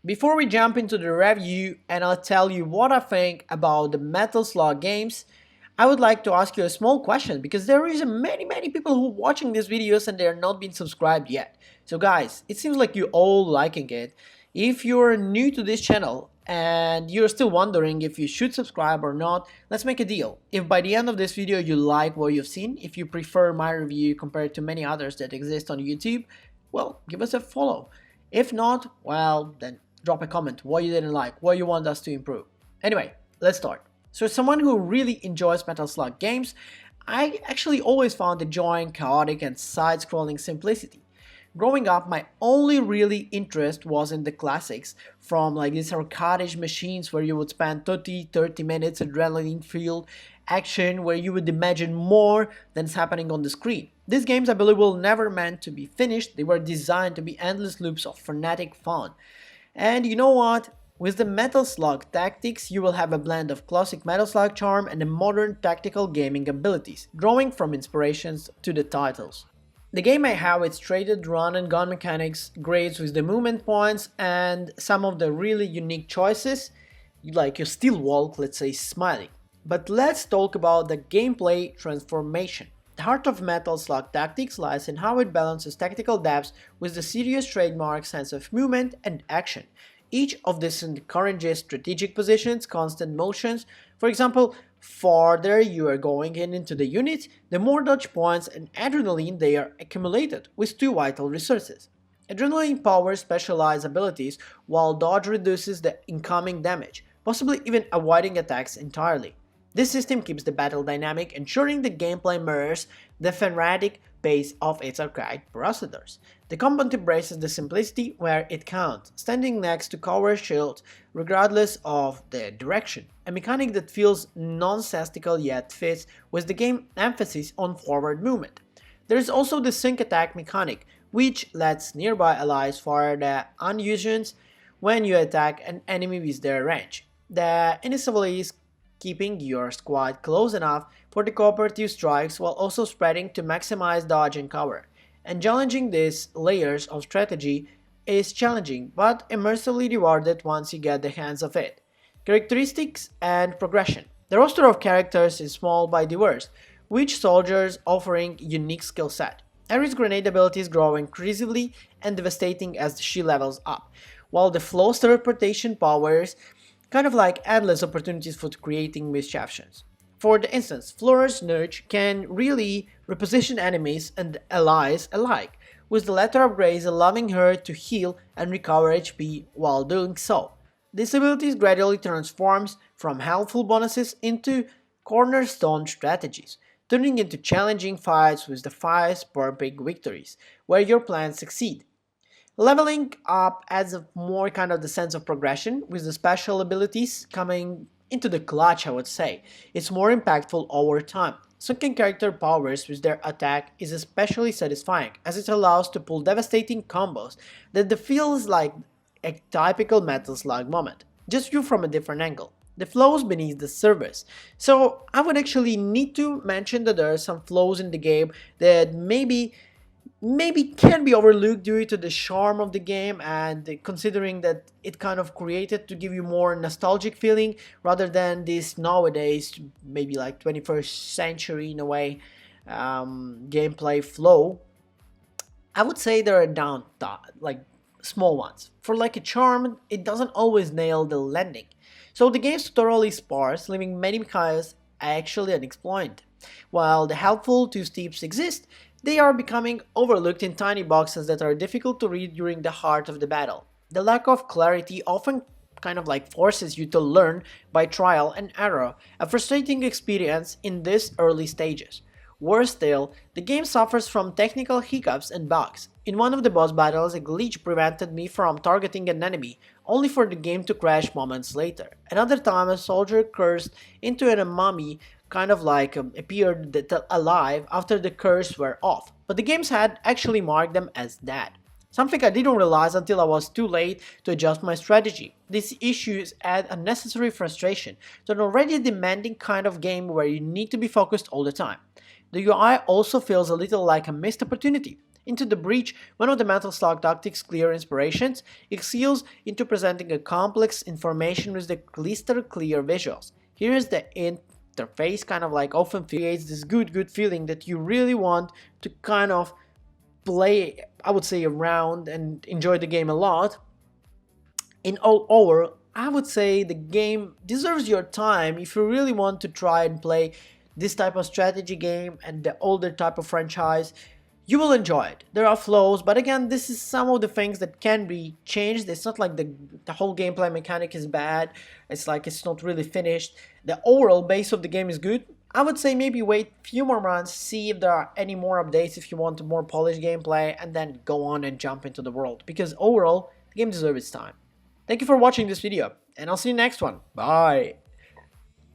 Before we jump into the review and I'll tell you what I think about the Metal Slug games, I would like to ask you a small question because there is many people who are watching these videos and they are not been subscribed yet. So guys, it seems like you all liking it. If you're new to this channel and you're still wondering if you should subscribe or not, let's make a deal. If by the end of this video you like what you've seen, if you prefer my review compared to many others that exist on YouTube, well, give us a follow. If not, well, then drop a comment what you didn't like, what you want us to improve. Anyway, let's start. So as someone who really enjoys Metal Slug games, I actually always found the joy in chaotic and side-scrolling simplicity. Growing up, my only really interest was in the classics, from like these arcade machines where you would spend 30 minutes adrenaline filled action where you would imagine more than is happening on the screen. These games I believe were never meant to be finished, they were designed to be endless loops of frenetic fun. And you know what? With the Metal Slug Tactics, you will have a blend of classic Metal Slug charm and the modern tactical gaming abilities, drawing from inspirations to the titles. The game may have its traded run and gun mechanics, grades with the movement points, and some of the really unique choices, like your steel walk, let's say smiling. But let's talk about the gameplay transformation. The heart of Metal Slug Tactics lies in how it balances tactical depth with the serious trademark sense of movement and action. Each of these encourages strategic positions, constant motions. For example, farther you are going into the unit, the more dodge points and adrenaline they are accumulated, with two vital resources. Adrenaline powers specialized abilities, while dodge reduces the incoming damage, possibly even avoiding attacks entirely. This system keeps the battle dynamic, ensuring the gameplay mirrors the frenetic pace of its arcade procedures. The combat embraces the simplicity where it counts, standing next to cover shield regardless of the direction, a mechanic that feels nonsensical yet fits with the game's emphasis on forward movement. There is also the sync attack mechanic, which lets nearby allies fire the unusuals when you attack an enemy with their range. The initially is keeping your squad close enough for the cooperative strikes while also spreading to maximize dodge and cover. And challenging these layers of strategy is challenging but immersively rewarded once you get the hands of it. Characteristics and progression. The roster of characters is small but diverse, with each soldiers offering unique skill set. Ares grenade abilities grow increasingly and devastating as she levels up, while the flow's teleportation powers kind of like endless opportunities for creating mischiefs. For the instance, Flora's Nudge can really reposition enemies and allies alike, with the latter upgrades allowing her to heal and recover HP while doing so. This ability gradually transforms from helpful bonuses into cornerstone strategies, turning into challenging fights with the 5 perfect victories, where your plans succeed. Leveling up adds a more kind of the sense of progression, with the special abilities coming into the clutch, I would say. It's more impactful over time. Sunken character powers with their attack is especially satisfying, as it allows to pull devastating combos that feels like a typical Metal Slug moment, just viewed from a different angle. The flaws beneath the surface. So I would actually need to mention that there are some flaws in the game that maybe can be overlooked due to the charm of the game and considering that it kind of created to give you more nostalgic feeling rather than this nowadays maybe like 21st century in a way gameplay flow. I would say there are like small ones. For like a charm, it doesn't always nail the landing, so the game's tutorial is sparse, leaving many mechanics actually unexplored. While the helpful two steps exist, they are becoming overlooked in tiny boxes that are difficult to read during the heart of the battle. The lack of clarity often kind of like forces you to learn by trial and error, a frustrating experience in these early stages. Worse still, the game suffers from technical hiccups and bugs. In one of the boss battles, a glitch prevented me from targeting an enemy, only for the game to crash moments later. Another time, a soldier cursed into a mummy kind of like appeared alive after the curse were off, but the games had actually marked them as dead. Something I didn't realize until I was too late to adjust my strategy. These issues add unnecessary frustration to an already demanding kind of game where you need to be focused all the time. The UI also feels a little like a missed opportunity. Into the Breach, one of the Metal Slug Tactics' clear inspirations, excels into presenting a complex information with the crystal clear visuals. Here is the interface, kind of like often creates this good feeling that you really want to kind of play, I would say, around and enjoy the game a lot. In all over, I would say the game deserves your time if you really want to try and play this type of strategy game and the older type of franchise. You will enjoy it. There are flaws, but again, this is some of the things that can be changed. It's not like the whole gameplay mechanic is bad. It's like it's not really finished. The overall base of the game is good. I would say maybe wait a few more months, see if there are any more updates if you want a more polished gameplay, and then go on and jump into the world. Because overall, the game deserves its time. Thank you for watching this video, and I'll see you next one. Bye!